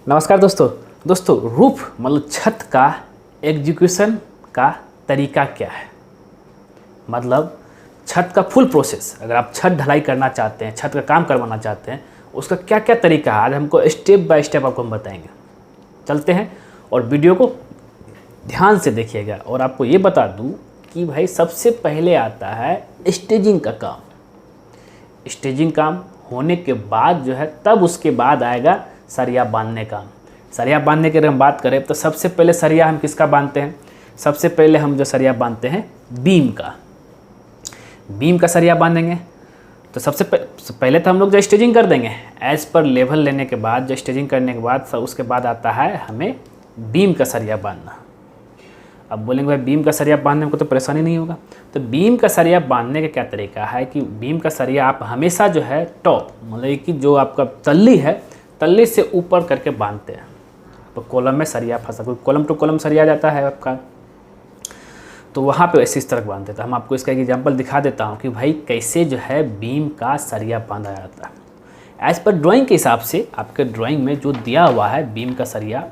नमस्कार दोस्तों रूफ मतलब छत का एग्जीक्यूशन का तरीका क्या है। मतलब छत का फुल प्रोसेस, अगर आप छत ढलाई करना चाहते हैं, छत का काम करवाना चाहते हैं, उसका क्या क्या तरीका है आज हमको स्टेप बाय स्टेप आपको हम बताएंगे। चलते हैं और वीडियो को ध्यान से देखिएगा। और आपको ये बता दूं कि भाई सबसे पहले आता है स्टेजिंग का काम। स्टेजिंग काम होने के बाद जो है तब उसके बाद आएगा सरिया बांधने का। सरिया बांधने की अगर हम बात करें तो सबसे पहले सरिया हम किसका बांधते हैं? सबसे पहले हम जो सरिया बांधते हैं बीम का सरिया बांधेंगे। तो सबसे पहले तो हम लोग जो स्टेजिंग कर देंगे एज पर लेवल लेने के बाद, जो स्टेजिंग करने के बाद उसके बाद आता है हमें बीम का सरिया बांधना। अब बोलेंगे भाई बीम का सरिया बांधने को तो परेशानी नहीं होगा। तो बीम का सरिया बांधने का क्या तरीका है कि बीम का सरिया आप हमेशा जो है टॉप मतलब कि जो आपका तल्ली है, तल्ले से ऊपर करके बांधते हैं। तो कॉलम में सरिया फंसा, कोई कॉलम टू कॉलम सरिया जाता है आपका, तो वहाँ पे ऐसे इस तरह बांध देता है। हम आपको इसका एक एग्जांपल दिखा देता हूँ कि भाई कैसे जो है बीम का सरिया बांधा जाता है। एज पर ड्राइंग के हिसाब से आपके ड्राइंग में जो दिया हुआ है बीम का सरिया,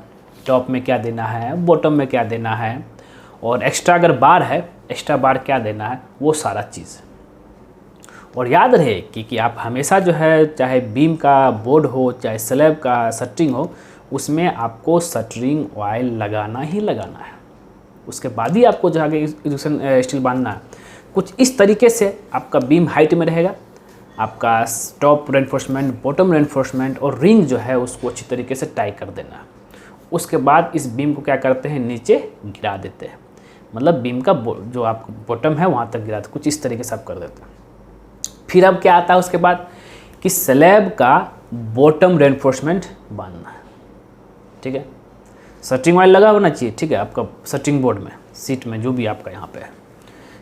टॉप में क्या देना है, बॉटम में क्या देना है, और एक्स्ट्रा अगर बार है एक्स्ट्रा बार क्या देना है, वो सारा चीज़। और याद रहे कि आप हमेशा जो है चाहे बीम का बोर्ड हो चाहे स्लैब का शटरिंग हो, उसमें आपको शटरिंग ऑयल लगाना ही लगाना है। उसके बाद ही आपको जो आगे इंजेक्शन स्टील बांधना है। कुछ इस तरीके से आपका बीम हाइट में रहेगा, आपका टॉप रेनफोर्समेंट, बॉटम रेनफोर्समेंट और रिंग जो है उसको अच्छी तरीके से टाई कर देना है। उसके बाद इस बीम को क्या करते हैं, नीचे गिरा देते हैं। मतलब बीम का जो आपका बॉटम है वहाँ तक गिरा देते, कुछ इस तरीके से आप कर देते हैं। फिर अब क्या आता है उसके बाद कि स्लैब का बॉटम रेनफोर्समेंट बांधना है। ठीक है, शटरिंग ऑयल लगा होना चाहिए। ठीक है, आपका शटरिंग बोर्ड में, सीट में, जो भी आपका यहाँ पे है,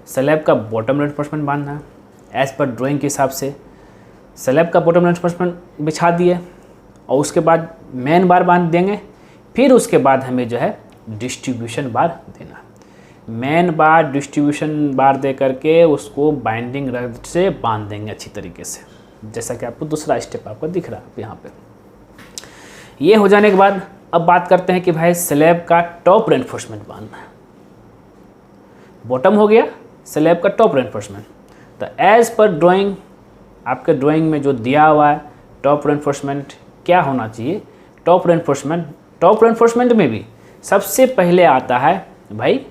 स्लैब का बॉटम रेनफोर्समेंट बांधना है। एज पर ड्राइंग के हिसाब से स्लैब का बॉटम रेनफोर्समेंट बिछा दिए और उसके बाद मेन बार बांध देंगे। फिर उसके बाद हमें जो है डिस्ट्रीब्यूशन बार देना है। मेन बार डिस्ट्रीब्यूशन बार दे करके उसको बाइंडिंग रड से बांध देंगे अच्छी तरीके से, जैसा कि आपको दूसरा स्टेप आपको दिख रहा है यहाँ पे। ये हो जाने के बाद अब बात करते हैं कि भाई स्लैब का टॉप रेनफोर्समेंट बांधना है। बॉटम हो गया, स्लैब का टॉप रेनफोर्समेंट। तो एज पर ड्राइंग, आपके ड्राइंग में जो दिया हुआ है टॉप रेनफोर्समेंट क्या होना चाहिए, टॉप रेनफोर्समेंट में भी सबसे पहले आता है भाई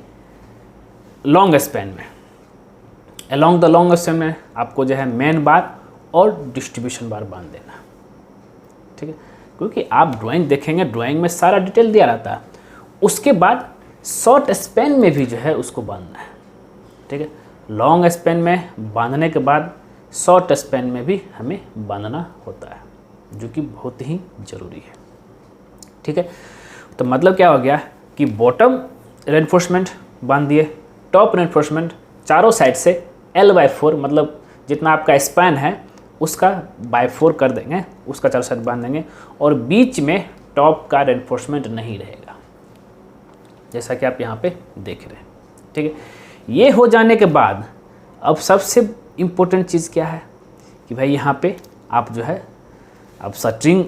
लॉन्ग स्पैन में। अलोंग द लॉन्ग स्पैन में आपको जो है मेन बार और डिस्ट्रीब्यूशन बार बांध देना। ठीक है, क्योंकि आप ड्राइंग देखेंगे, ड्राइंग में सारा डिटेल दिया रहता है। उसके बाद शॉर्ट स्पैन में भी जो है उसको बांधना है। ठीक है, लॉन्ग स्पैन में बांधने के बाद शॉर्ट स्पैन में भी हमें बांधना होता है, जो कि बहुत ही ज़रूरी है। ठीक है, तो मतलब क्या हो गया कि बॉटम रेनफोर्समेंट बांध दिए, टॉप रेनफोर्समेंट चारों साइड से L/4 मतलब जितना आपका स्पैन है उसका बाय 4 कर देंगे, उसका चारों साइड बांध देंगे। और बीच में टॉप का रेनफोर्समेंट नहीं रहेगा, जैसा कि आप यहाँ पे देख रहे हैं। ठीक है, ये हो जाने के बाद अब सबसे इम्पोर्टेंट चीज़ क्या है कि भाई यहाँ पे आप जो है अब शटरिंग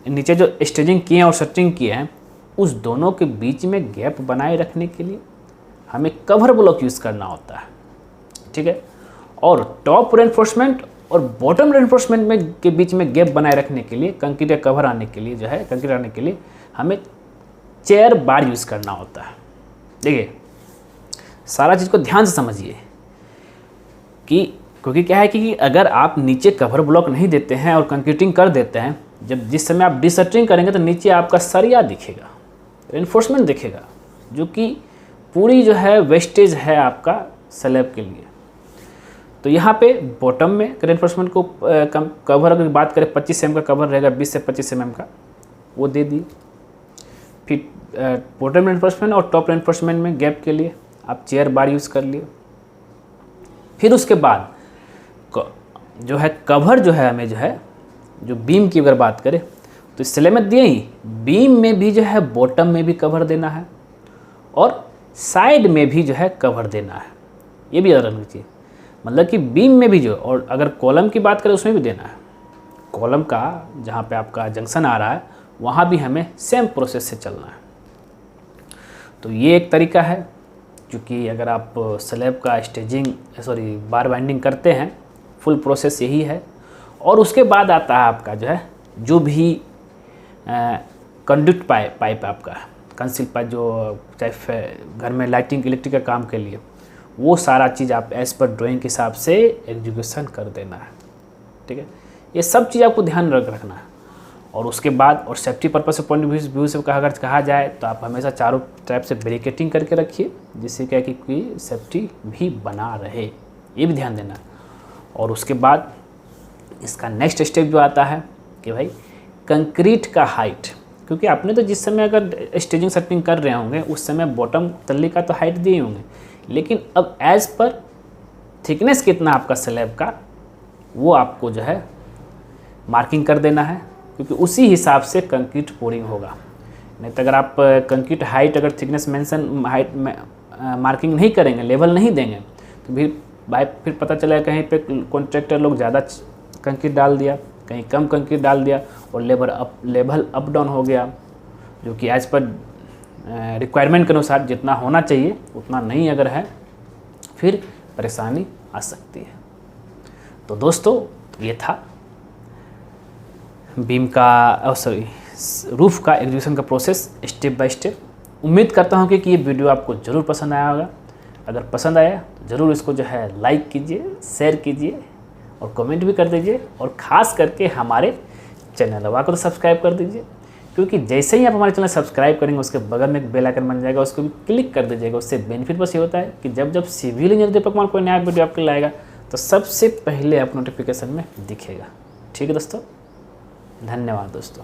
नीचे जो स्टेजिंग किए हैं और शटरिंग किए हैं, उस दोनों के बीच में गैप बनाए रखने के लिए हमें कवर ब्लॉक यूज़ करना होता है। ठीक है, और टॉप रेनफोर्समेंट और बॉटम रेनफोर्समेंट में के बीच में गैप बनाए रखने के लिए, कंक्रीट का कवर आने के लिए जो है, कंक्रीट आने के लिए हमें चेयर बार यूज़ करना होता है। देखिए सारा चीज़ को ध्यान से समझिए कि क्योंकि क्या है कि अगर आप नीचे कवर ब्लॉक नहीं देते हैं और कंक्रीटिंग कर देते हैं, जिस समय आप डिशटरिंग करेंगे तो नीचे आपका सरिया दिखेगा, रेनफोर्समेंट दिखेगा, जो कि पूरी जो है वेस्टेज है आपका स्लैब के लिए। तो यहाँ पे बॉटम में रेनफोर्समेंट को कवर अगर बात करें 25 mm का कवर रहेगा, 20 से 25 mm का, वो दे दिए। फिर बॉटम रेनफोर्समेंट और टॉप रेनफोर्समेंट में गैप के लिए आप चेयर बार यूज़ कर लिए। फिर उसके बाद जो है कवर जो है हमें जो है जो बीम की अगर बात करें तो स्लैब में दिए ही, बीम में भी जो है बॉटम में भी कवर देना है और साइड में भी जो है कवर देना है। ये भी याद रखना चाहिए, मतलब कि बीम में भी जो, और अगर कॉलम की बात करें उसमें भी देना है। कॉलम का जहाँ पे आपका जंक्शन आ रहा है वहाँ भी हमें सेम प्रोसेस से चलना है। तो ये एक तरीका है, क्योंकि अगर आप स्लैब का बार बाइंडिंग करते हैं, फुल प्रोसेस यही है। और उसके बाद आता है आपका जो है जो भी कंडक्ट पाइप आपका कंसील पाइप, जो चाहे घर में लाइटिंग इलेक्ट्रिक का काम के लिए, वो सारा चीज़ आप एज पर ड्राइंग के हिसाब से एग्जीक्यूशन कर देना है। ठीक है, ये सब चीज़ आपको ध्यान रखना है। और उसके बाद और सेफ्टी पर्पस से पॉइंट ऑफ व्यू से अगर कहा जाए तो आप हमेशा चारों तरफ से बैरिकेटिंग करके रखिए, जिससे क्या कि कोई सेफ्टी भी बना रहे, ये भी ध्यान देना है। और उसके बाद इसका नेक्स्ट स्टेप जो आता है कि भाई कंक्रीट का हाइट, क्योंकि आपने तो जिस समय अगर स्टेजिंग सेटिंग कर रहे होंगे उस समय बॉटम तल्ली का तो हाइट दिए होंगे, लेकिन अब एज पर थिकनेस कितना आपका स्लैब का, वो आपको जो है मार्किंग कर देना है, क्योंकि उसी हिसाब से कंक्रीट पोरिंग होगा। नहीं तो अगर आप कंक्रीट हाइट अगर थिकनेस मेंशन हाइट में मार्किंग नहीं करेंगे, लेवल नहीं देंगे, तो फिर पता चला कहीं पे कॉन्ट्रैक्टर लोग ज़्यादा कंक्रीट डाल दिया, कहीं कम कंक्रीट डाल दिया, और लेवल अप डाउन हो गया, जो कि एज पर रिक्वायरमेंट के अनुसार जितना होना चाहिए उतना नहीं अगर है, फिर परेशानी आ सकती है। तो दोस्तों ये था बीम का रूफ का एग्जीक्यूशन का प्रोसेस स्टेप बाय स्टेप। उम्मीद करता हूँ कि ये वीडियो आपको ज़रूर पसंद आया होगा। अगर पसंद आया तो ज़रूर इसको जो है लाइक कीजिए, शेयर कीजिए और कमेंट भी कर दीजिए, और ख़ास करके हमारे चैनल हवा को तो सब्सक्राइब कर दीजिए, क्योंकि जैसे ही आप हमारे चैनल सब्सक्राइब करेंगे उसके बगल में एक बेल आइकन बन जाएगा, उसको भी क्लिक कर दीजिएगा। उससे बेनिफिट बस ये होता है कि जब सिविल इंजीनियर दीपक कुमार कोई नया वीडियो आपके लिए आएगा तो सबसे पहले आप नोटिफिकेशन में दिखेगा। ठीक है दोस्तों, धन्यवाद दोस्तों।